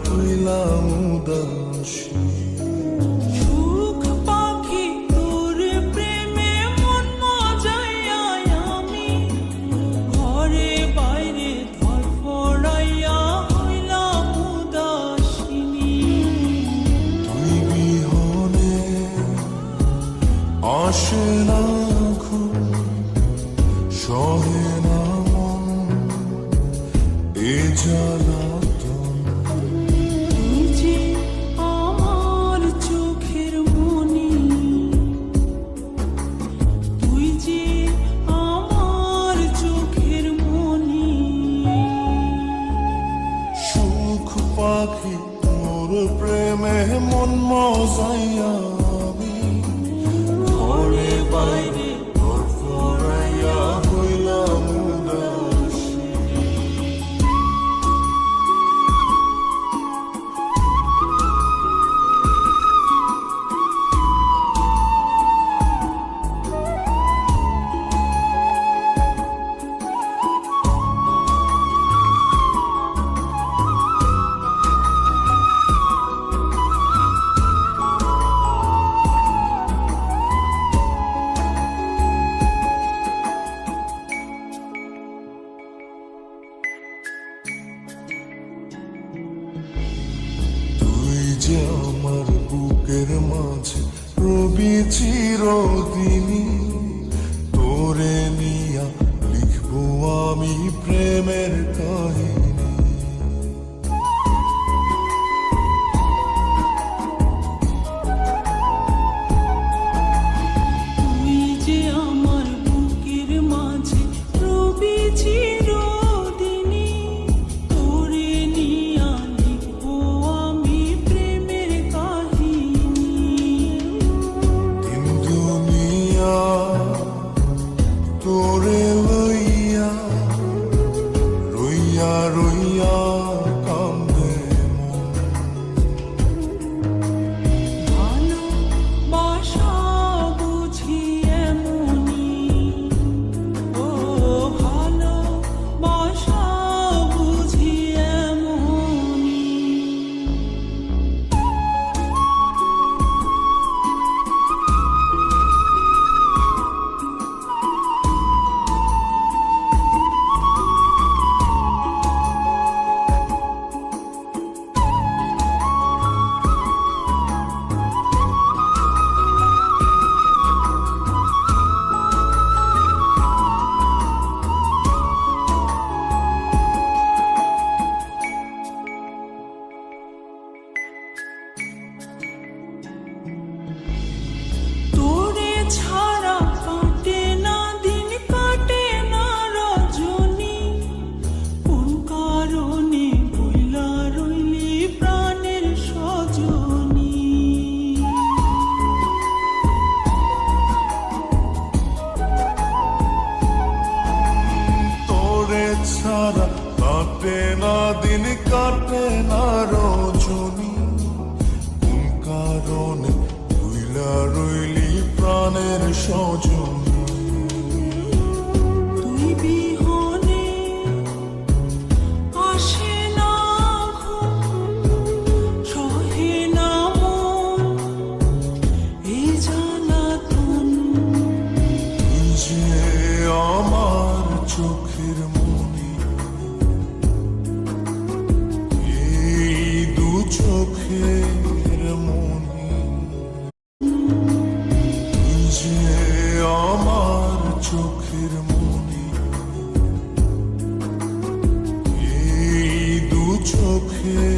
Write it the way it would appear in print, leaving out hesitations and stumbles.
হইলাম উদাসী। সুখ পাখি তোর প্রেমে মন মজাইয়া আমি ঘরে বাইরে ধরফড়াইয়া হইলাম উদাসিনী। তুই বিহনে আসে না ঘুম, সহে না মন এ জ্বালাতন। তুই যে আমার চোখের মনি, তুই যে আমার চোখের মনি। সুখ পাখি তোর প্রেমে মন মজাইয়া আমি ঘরে বাইরে ধরফড়াইয়া হইলাম উদাসী। তুই যে আমার বুকের মাঝে রবি চিরদিনই, তোরে নিয়া লিখবো আমি প্রেমের কাহিনী। তুই যে আমার বুকের মাঝে রবি চিরদিনই, তোরে নিয়া লিখবো আমি প্রেমের কাহিনী। দিন দুনিয়া তোরে লইয়া রইয়া রইয়া কান্দে মন। ভালোবাসা বুঝি এমনি, ও ভালোবাসা বুঝি এমনি। তোরে ছাড়া কাটে না দিন, কাটে না রজনী। কোন কারণে বইলা রইলি প্রাণের সজনী। তোরে ছাড়া কাটে না দিন, কাটে না রজনী। কোন কারণে ভুইলা রইলি প্রাণের সজনী। তুই বিহনে আসে না ঘুম, সহে না মন এ জ্বালাতন। তুই যে আমার চোখের মনি, এই দু চোখের মনি। তুই যে আমার চোখের মনি, এই দু চোখের